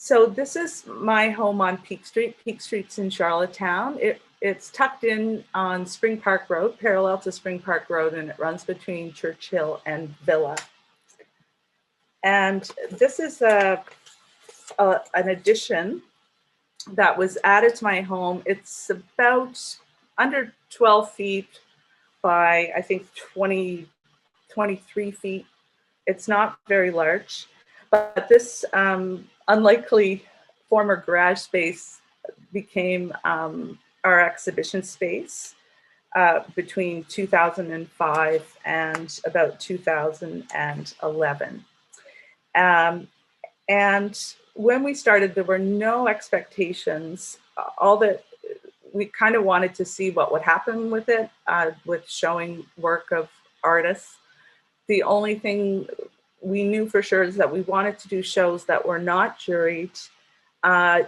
So this is my home on Peake Street. Peake Street's in Charlottetown. It's tucked in on Spring Park Road, parallel to Spring Park Road, and it runs between Churchill and Villa. And this is an addition that was added to my home. It's about under 12 feet by, I think, 23 feet. It's not very large, but this unlikely former garage space became our exhibition space between 2005 and about 2011. And when we started, there were no expectations. All that we kind of wanted to see what would happen with it, with showing work of artists. The only thing we knew for sure is that we wanted to do shows that were not juried.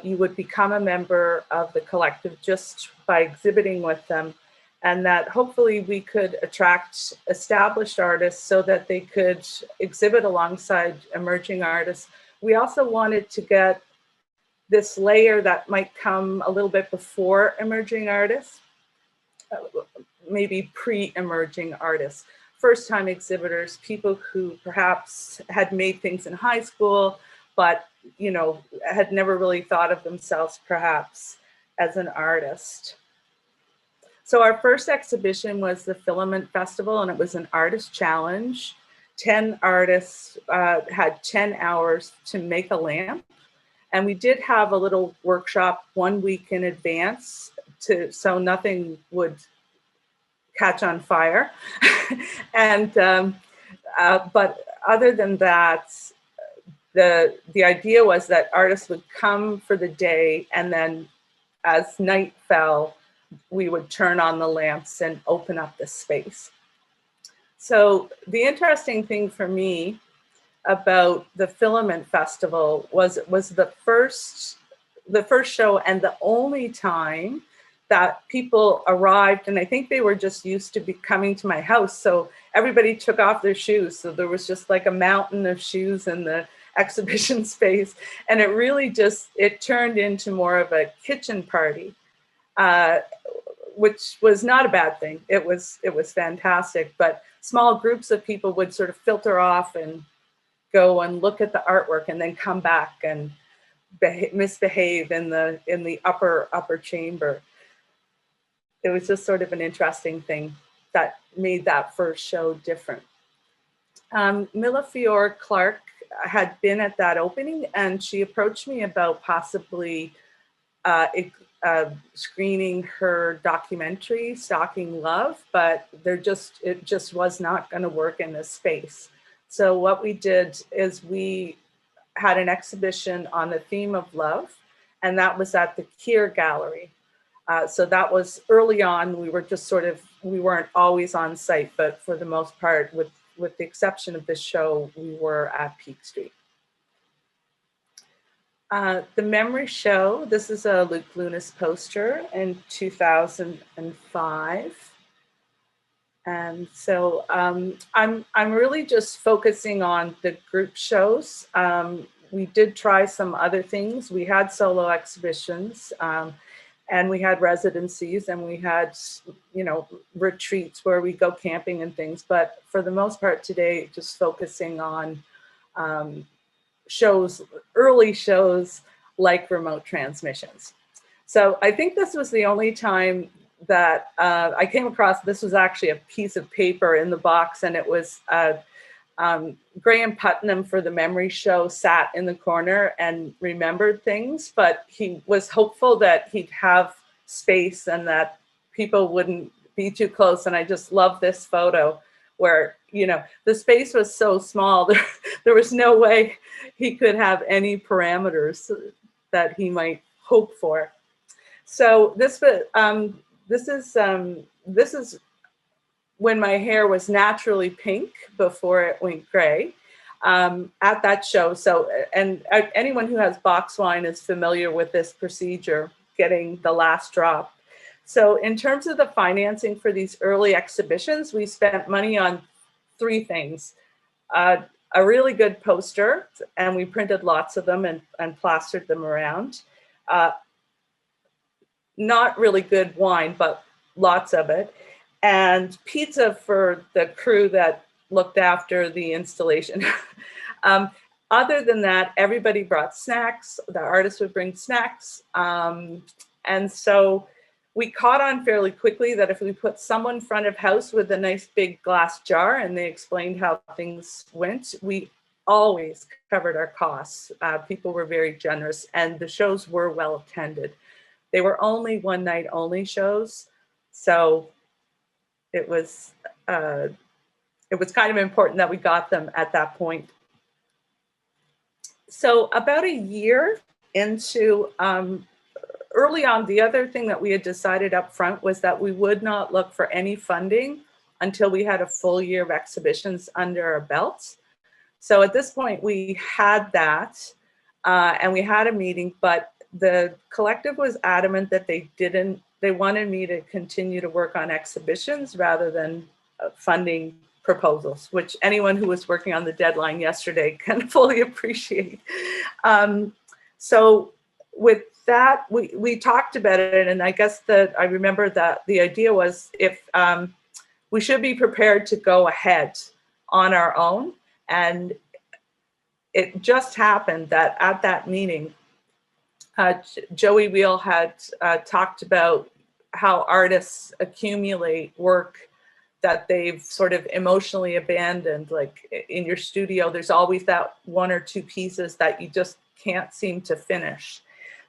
You would become a member of the collective just by exhibiting with them, and that hopefully we could attract established artists so that they could exhibit alongside emerging artists. We also wanted to get this layer that might come a little bit before emerging artists, maybe pre-emerging artists. First-time exhibitors, people who perhaps had made things in high school, but had never really thought of themselves perhaps as an artist. So our first exhibition was the Filament Festival, and it was an artist challenge. 10 artists had 10 hours to make a lamp. And we did have a little workshop 1 week in advance so nothing would catch on fire. And but other than that, the idea was that artists would come for the day, and then as night fell, we would turn on the lamps and open up the space. So the interesting thing for me about the Filament Festival was the first show and the only time that people arrived, and I think they were just used to be coming to my house. So everybody took off their shoes. So there was just like a mountain of shoes in the exhibition space. And it really it turned into more of a kitchen party, which was not a bad thing. It was fantastic, but small groups of people would sort of filter off and go and look at the artwork and then come back and misbehave in the upper chamber. It was just sort of an interesting thing that made that first show different. Mila Fiore Clark had been at that opening, and she approached me about possibly screening her documentary, Stalking Love, but it just was not going to work in this space. So what we did is we had an exhibition on the theme of love, and that was at the Keir Gallery. So that was early on. We were just we weren't always on site, but for the most part, with the exception of this show, we were at Peake Street. The Memory Show, this is a Luke Lunas poster in 2005. And so I'm really just focusing on the group shows. We did try some other things. We had solo exhibitions, and we had residencies, and we had, retreats where we go camping and things. But for the most part today, just focusing on early shows like remote transmissions. So I think this was the only time that I came across, this was actually a piece of paper in the box, and it was Graham Putnam for the Memory Show sat in the corner and remembered things, but he was hopeful that he'd have space and that people wouldn't be too close. And I just love this photo where, the space was so small, there was no way he could have any parameters that he might hope for. So this is when my hair was naturally pink before it went gray at that show. So, and anyone who has box wine is familiar with this procedure, getting the last drop. So in terms of the financing for these early exhibitions, we spent money on three things. a really good poster, and we printed lots of them and plastered them around. Not really good wine, but lots of it. And pizza for the crew that looked after the installation. Other than that, everybody brought snacks. The artists would bring snacks. And so we caught on fairly quickly that if we put someone front of house with a nice big glass jar and they explained how things went, we always covered our costs. People were very generous, and the shows were well attended. They were only one night only shows, so it was kind of important that we got them at that point. So about a year into, early on, the other thing that we had decided up front was that we would not look for any funding until we had a full year of exhibitions under our belts. So at this point we had that, and we had a meeting, but the collective was adamant that they wanted me to continue to work on exhibitions rather than funding proposals, which anyone who was working on the deadline yesterday can fully appreciate. So with that, we talked about it, and I guess that I remember that the idea was if we should be prepared to go ahead on our own. And it just happened that at that meeting, Joey Wheel had talked about how artists accumulate work that they've sort of emotionally abandoned. Like in your studio, there's always that one or two pieces that you just can't seem to finish.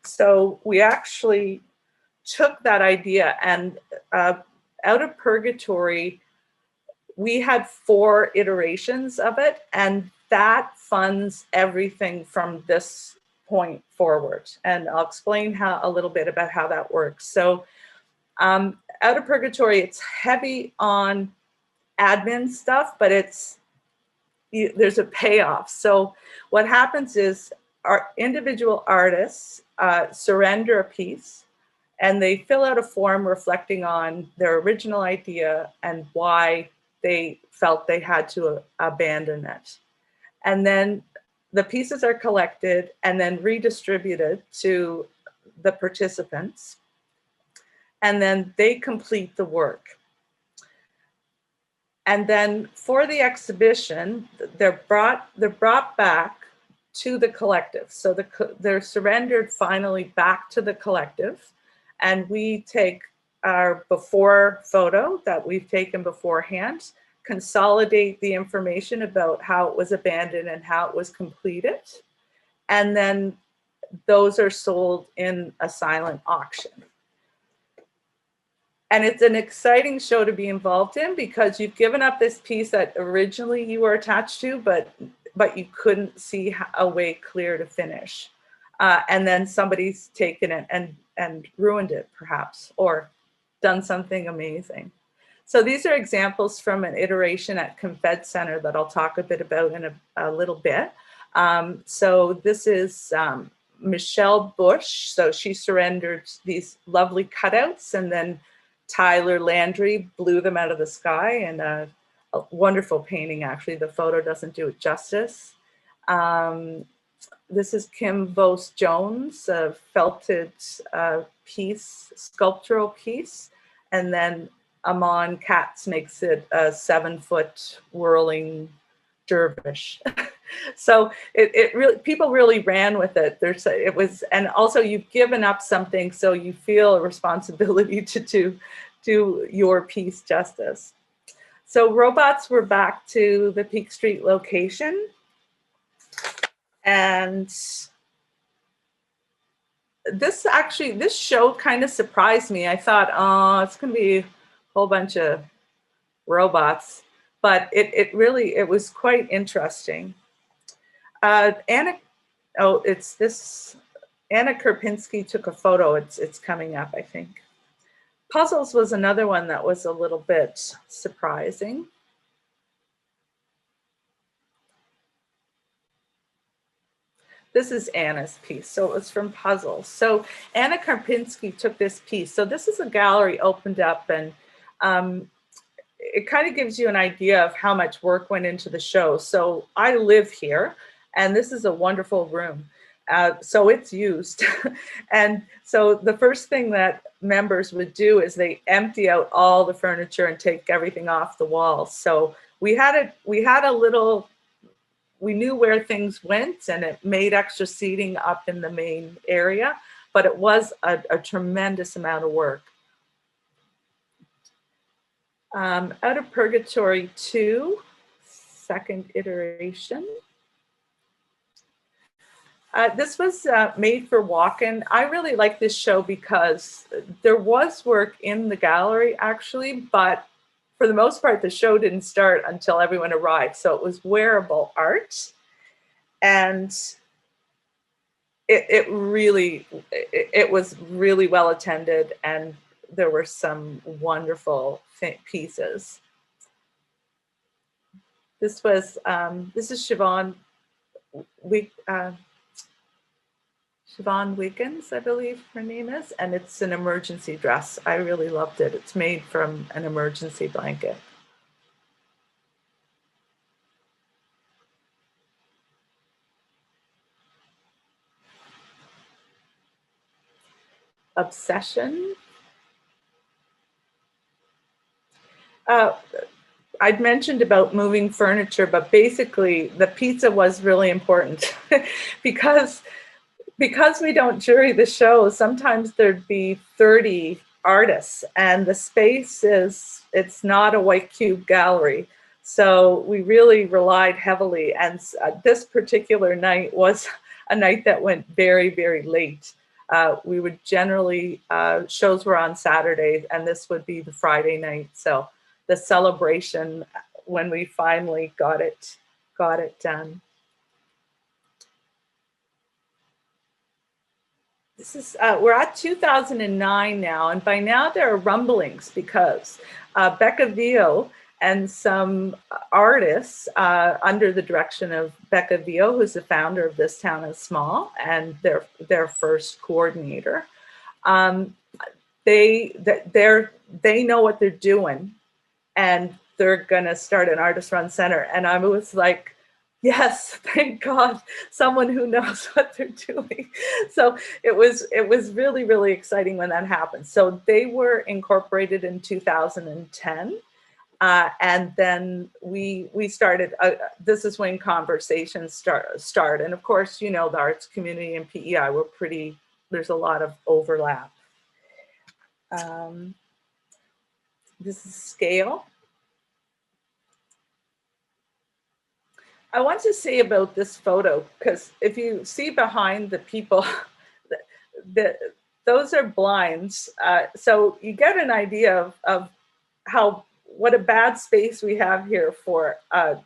So we actually took that idea, and out of Purgatory, we had 4 iterations of it, and that funds everything from this point forward. And I'll explain a little bit about how that works. So out of Purgatory, it's heavy on admin stuff, but there's a payoff. So what happens is our individual artists surrender a piece, and they fill out a form reflecting on their original idea and why they felt they had to abandon it. And then the pieces are collected and then redistributed to the participants. And then they complete the work. And then for the exhibition, they're brought back to the collective. So they're surrendered finally back to the collective. And we take our before photo that we've taken beforehand, consolidate the information about how it was abandoned and how it was completed. And then those are sold in a silent auction. And it's an exciting show to be involved in because you've given up this piece that originally you were attached to, but you couldn't see a way clear to finish. And then somebody's taken it and ruined it perhaps, or done something amazing. So these are examples from an iteration at Confed Center that I'll talk a bit about in a little bit. So this is Michelle Bush. So she surrendered these lovely cutouts, and then Tyler Landry blew them out of the sky, and a wonderful painting, actually. The photo doesn't do it justice. This is Kim Vos Jones, a felted piece, sculptural piece, and then Amon Katz makes it a 7-foot whirling dervish. So it really, people really ran with it. And also you've given up something, so you feel a responsibility to do your piece justice. So robots were back to the Peake Street location, and this show kind of surprised me. I thought, oh, it's gonna be a whole bunch of robots, but it was quite interesting. Anna Karpinski took a photo. It's coming up, I think. Puzzles was another one that was a little bit surprising. This is Anna's piece. So it was from Puzzles. So Anna Karpinski took this piece. So this is a gallery opened up, and it kind of gives you an idea of how much work went into the show. So I live here, and this is a wonderful room. So it's used. And so the first thing that members would do is they empty out all the furniture and take everything off the walls. So we had a little, we knew where things went, and it made extra seating up in the main area, but it was a tremendous amount of work. Out of Purgatory 2, second iteration. This was made for walk-in. I really like this show because there was work in the gallery actually, but for the most part, the show didn't start until everyone arrived. So it was wearable art, and it was really well attended, and there were some wonderful pieces. This is Siobhan Wiggins, I believe her name is, and it's an emergency dress. I really loved it. It's made from an emergency blanket. Obsession. I'd mentioned about moving furniture, but basically the pizza was really important because we don't jury the show. Sometimes there'd be 30 artists, and the space it's not a white cube gallery. So we really relied heavily. And this particular night was a night that went very, very late. We would generally, shows were on Saturdays, and this would be the Friday night. So the celebration when we finally got it done. This is, we're at 2009 now, and by now there are rumblings because Becca Vio and some artists under the direction of Becca Vio, who's the founder of This Town is Small and their first coordinator, they know what they're doing, and they're gonna start an artist-run center. And I was like, yes, thank God, someone who knows what they're doing. So it was really, really exciting when that happened. So they were incorporated in 2010. And then we started, this is when conversations start. And of course, you know, the arts community and PEI were there's a lot of overlap. This is scale. I want to say about this photo, because if you see behind the people, those are blinds. So you get an idea of what a bad space we have here for a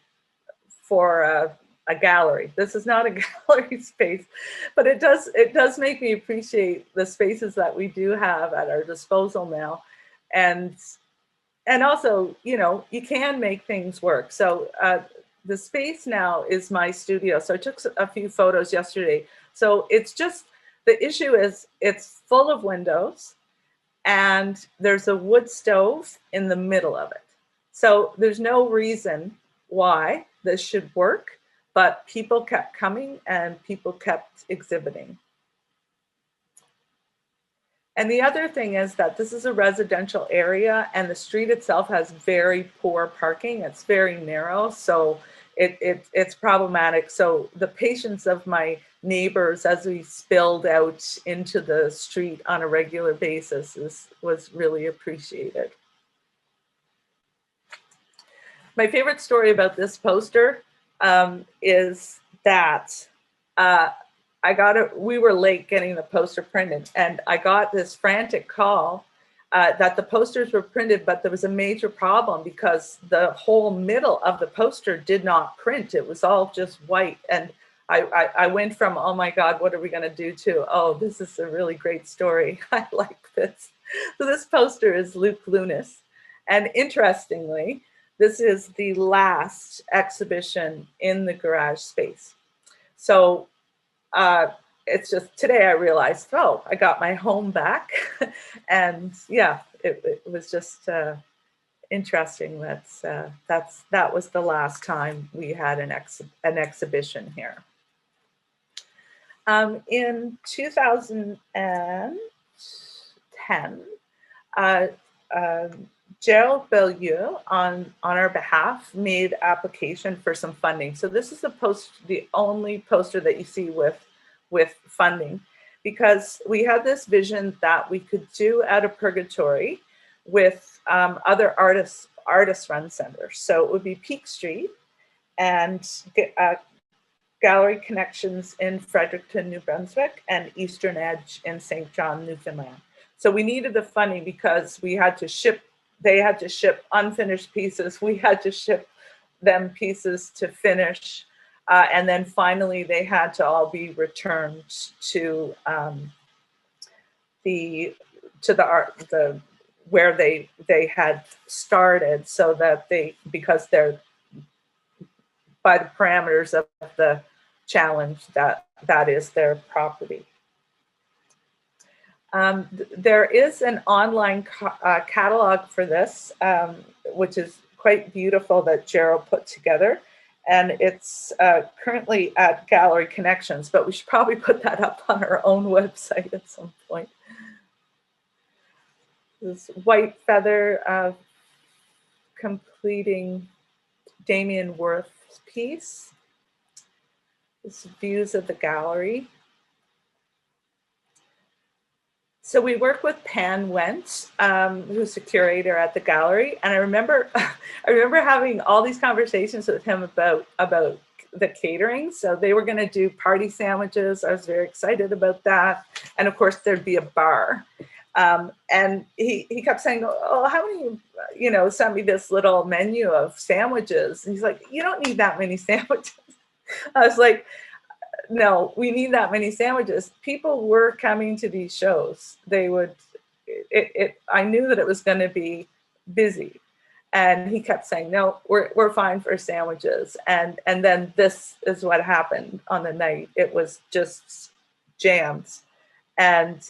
gallery. This is not a gallery space, but it does make me appreciate the spaces that we do have at our disposal now. And also, you know, you can make things work. So the space now is my studio. So I took a few photos yesterday. So it's just, the issue is it's full of windows and there's a wood stove in the middle of it. So there's no reason why this should work, but people kept coming and people kept exhibiting. And the other thing is that this is a residential area and the street itself has very poor parking. It's very narrow, so it's problematic. So the patience of my neighbors as we spilled out into the street on a regular basis was really appreciated. My favorite story about this poster is that we were late getting the poster printed, and I got this frantic call that the posters were printed, but there was a major problem because the whole middle of the poster did not print. It was all just white. And I went from, oh my God, what are we gonna do, to, oh, this is a really great story. I like this. So this poster is Luke Lunis. And interestingly, this is the last exhibition in the garage space. So it's just today I realized, oh, I got my home back. And yeah, it was just, interesting. That was the last time we had an exhibition here. In 2010, Gerald Bellieu, on our behalf, made application for some funding. So this is the only poster that you see with funding, because we had this vision that we could do out of Purgatory with other artist-run centers. So it would be Peake Street and Gallery Connections in Fredericton, New Brunswick, and Eastern Edge in St. John, Newfoundland. So we needed the funding because we had to ship, they had to ship unfinished pieces. We had to ship them pieces to finish. And then finally they had to all be returned to where they had started, so that because they're by the parameters of the challenge, that is their property. There is an online catalog for this, which is quite beautiful, that Gerald put together. And it's currently at Gallery Connections, but we should probably put that up on our own website at some point. This white feather completing Damien Worth's piece. This views of the gallery. So we work with Pan Wentz, who's the curator at the gallery, and I remember having all these conversations with him about the catering. So they were going to do party sandwiches. I was very excited about that, and of course there'd be a bar. And he kept saying, "Oh, how many? Send me this little menu of sandwiches." And he's like, "You don't need that many sandwiches." I was like, no, we need that many sandwiches. People were coming to these shows. They would, I knew that it was going to be busy. And he kept saying, no, we're fine for sandwiches. And then this is what happened on the night. It was just jammed. And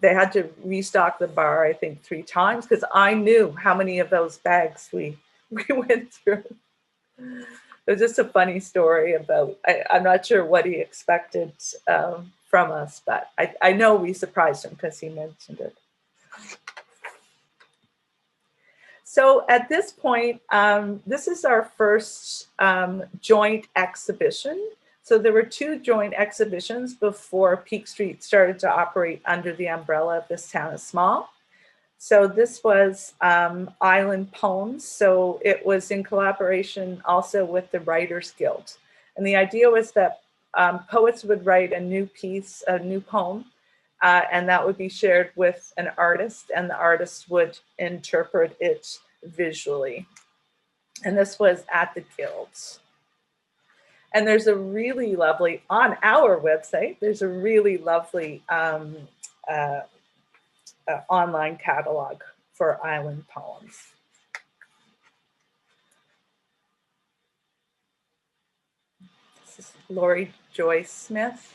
they had to restock the bar, I think, 3 times, because I knew how many of those bags we went through. It was just a funny story about, I'm not sure what he expected from us, but I know we surprised him because he mentioned it. So at this point, this is our first joint exhibition. So there were 2 joint exhibitions before Peake Street started to operate under the umbrella of This Town is Small. So this was Island Poems. So it was in collaboration also with the Writers Guild. And the idea was that poets would write a new piece, a new poem, and that would be shared with an artist, and the artist would interpret it visually. And this was at the Guilds. And there's a really lovely, on our website, there's a really lovely online catalog for Island Poems. This is Lori Joyce Smith.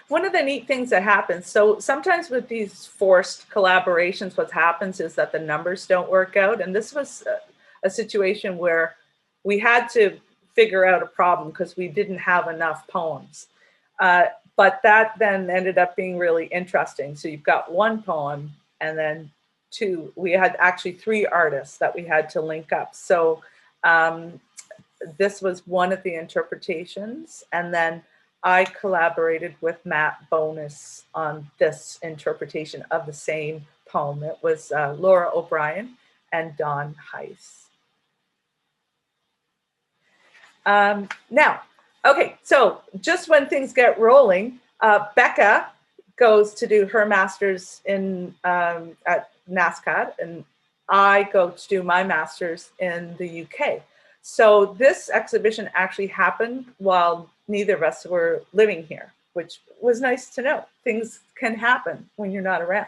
One of the neat things that happens, so sometimes with these forced collaborations, what happens is that the numbers don't work out. And this was a situation where we had to figure out a problem because we didn't have enough poems. But that then ended up being really interesting. So you've got 1 poem and then 2, we had actually 3 artists that we had to link up. So this was one of the interpretations. And then I collaborated with Matt Bonus on this interpretation of the same poem. It was Laura O'Brien and Don Heiss. Now, okay, so just when things get rolling, Becca goes to do her master's at NASCAD, and I go to do my master's in the UK. So this exhibition actually happened while neither of us were living here, which was nice to know. Things can happen when you're not around.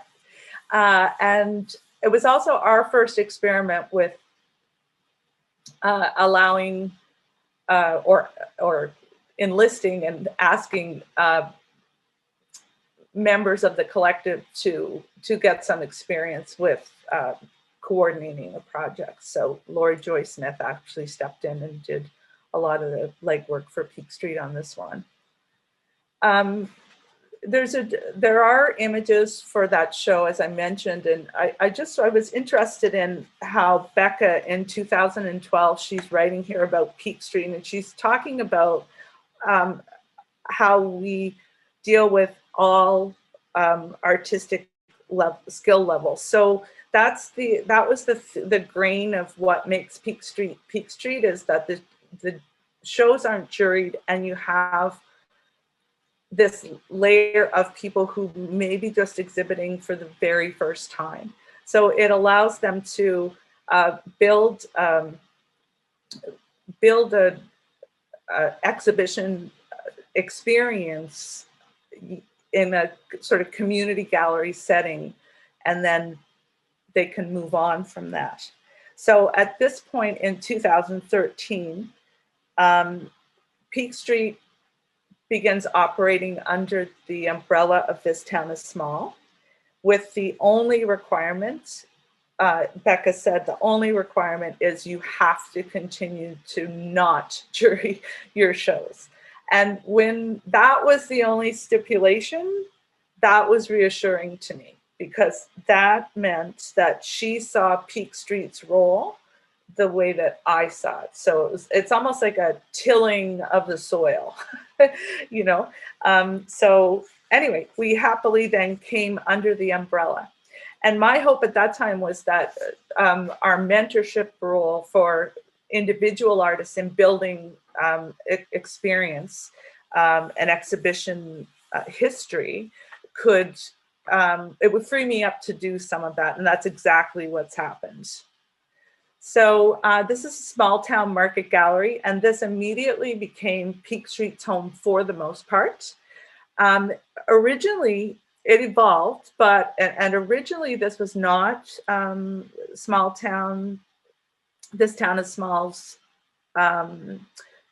And it was also our first experiment with allowing or enlisting and asking members of the collective to get some experience with coordinating the project. So Lori Joy Smith actually stepped in and did a lot of the legwork for Peake Street on this one. There are images for that show, as I mentioned, and I was interested in how Becca in 2012, she's writing here about Peake Street, and she's talking about how we deal with all artistic skill levels. So that was the grain of what makes Peake Street Peake Street, is that the shows aren't juried, and you have this layer of people who may be just exhibiting for the very first time. So it allows them to build a exhibition experience in a sort of community gallery setting, and then they can move on from that. So at this point in 2013, Peake Street begins operating under the umbrella of This Town is Small, with the only requirement, Becca said, the only requirement is you have to continue to not jury your shows. And when that was the only stipulation, that was reassuring to me, because that meant that she saw Peake Street's role the way that I saw it. So it's almost like a tilling of the soil, you know? So anyway, we happily then came under the umbrella. And my hope at that time was that our mentorship role for individual artists in building experience and exhibition history it would free me up to do some of that. And that's exactly what's happened. So this is a small town market gallery, and this immediately became Peake Street's home for the most part. Originally, it evolved, and originally this was not small town, This Town is Small's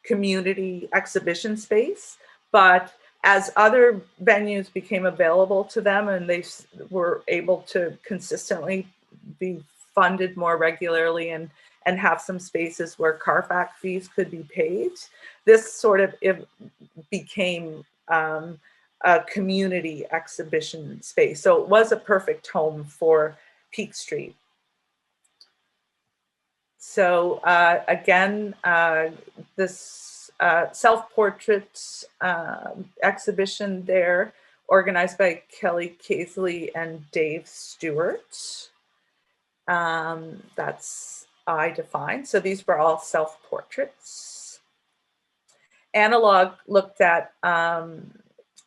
community exhibition space, but as other venues became available to them and they were able to consistently be funded more regularly and have some spaces where Carfax fees could be paid, this sort of became a community exhibition space. So it was a perfect home for Peake Street. So again, this self-portrait exhibition there, organized by Kelly Casely and Dave Stewart. That's I defined. So these were all self-portraits. Analog looked at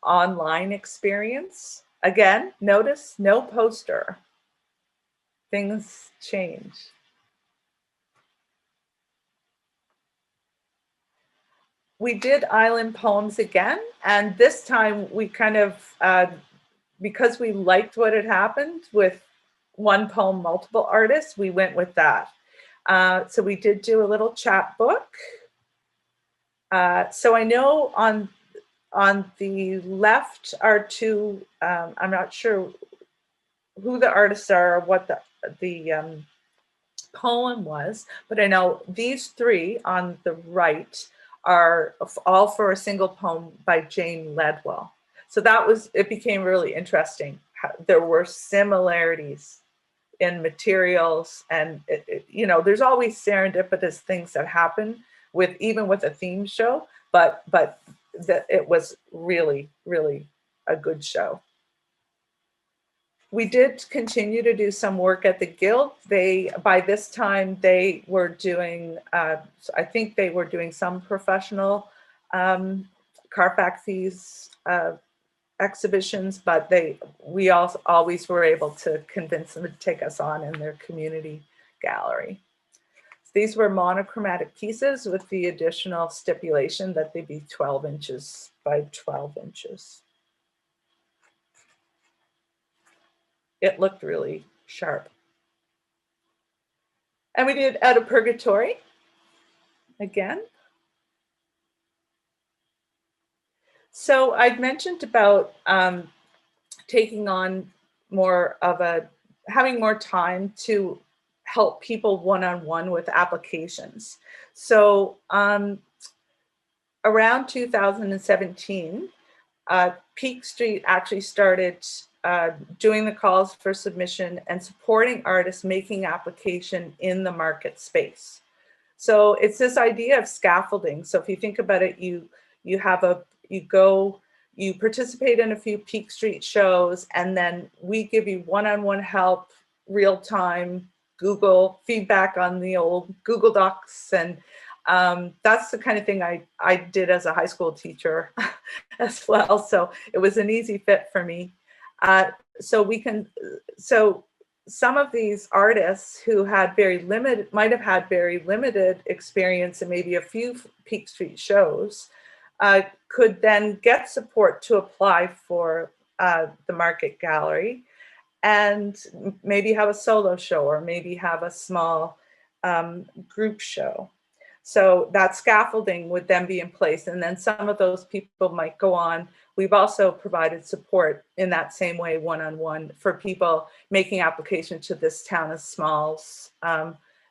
online experience. Again, notice no poster. Things change. We did Island Poems again, and this time we kind of, because we liked what had happened with one poem, multiple artists, we went with that. So we did do a little chapbook. So I know on the left are two, I'm not sure who the artists are or what the poem was, but I know these three on the right are all for a single poem by Jane Ledwell. So it became really interesting. There were similarities in materials, and you know, there's always serendipitous things that happen even with a theme show, but it was really, really a good show. We did continue to do some work at the Guild. By this time, they were doing, I think they were doing some professional Carfax fees exhibitions, but we also always were able to convince them to take us on in their community gallery. So these were monochromatic pieces with the additional stipulation that they be 12 inches by 12 inches. It looked really sharp. And we did Out of Purgatory again. So I'd mentioned about taking on having more time to help people one-on-one with applications. So around 2017, Peake Street actually started doing the calls for submission and supporting artists making application in the market space. So it's this idea of scaffolding. So if you think about it, you participate in a few Peake Street shows, and then we give you one-on-one help, real-time Google feedback on the old Google Docs. And that's the kind of thing I did as a high school teacher as well. So it was an easy fit for me. So some of these artists who had might have had very limited experience in maybe a few Peake Street shows could then get support to apply for the Market Gallery and maybe have a solo show or maybe have a small group show. So that scaffolding would then be in place, and then some of those people might go on. We've also provided support in that same way, one-on-one, for people making application to this town as smalls,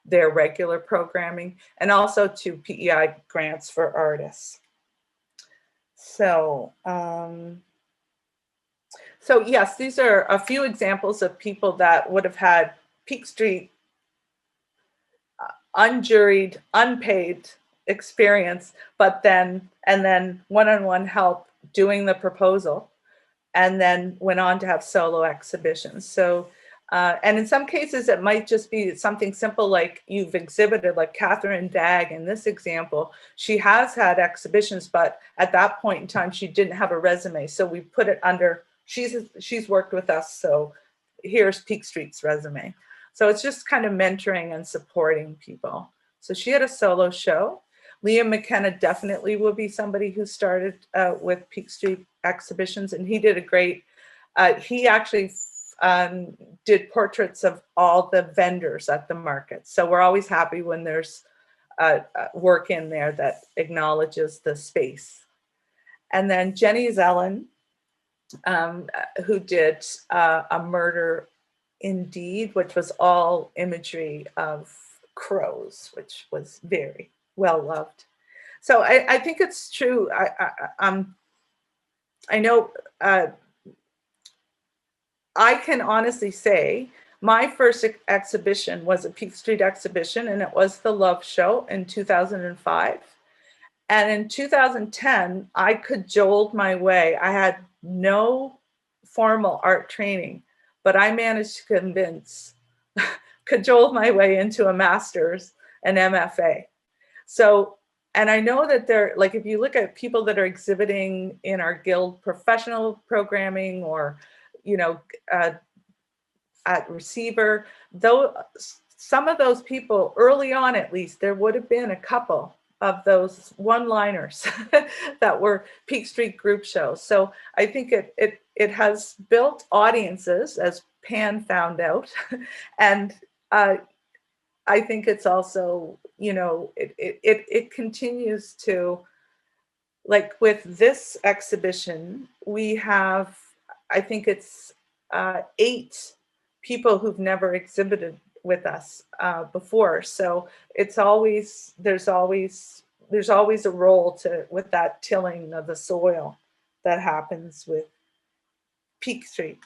their regular programming, and also to PEI grants for artists. So, so yes, these are a few examples of people that would have had Peake Street unjuried, unpaid experience, but then one-on-one help doing the proposal, and then went on to have solo exhibitions. So, and in some cases, it might just be something simple like you've exhibited, like Catherine Dagg in this example. She has had exhibitions, but at that point in time, she didn't have a resume. So we put it under, she's worked with us, so here's Peake Street's resume. So it's just kind of mentoring and supporting people. So she had a solo show. Liam McKenna definitely would be somebody who started with Peake Street exhibitions, and he did a great, he actually did portraits of all the vendors at the market. So we're always happy when there's work in there that acknowledges the space. And then Jenny Zellen, who did a murder Indeed, which was all imagery of crows, which was very well loved. So I think it's true. I know I can honestly say my first exhibition was a Peake Street exhibition, and it was the Love Show in 2005. And in 2010, I cajoled my way. I had no formal art training, but I managed to cajole my way into a master's and MFA. So, and I know that like, if you look at people that are exhibiting in our guild professional programming or, at Receiver, though some of those people early on, at least, there would have been a couple of those one-liners that were Peake Street group shows. So I think it has built audiences, as Pan found out, and I think it's also, it continues to, like with this exhibition, we have, I think it's 8 people who've never exhibited with us before. So it's always, there's always a role with that tilling of the soil that happens with Peake Street.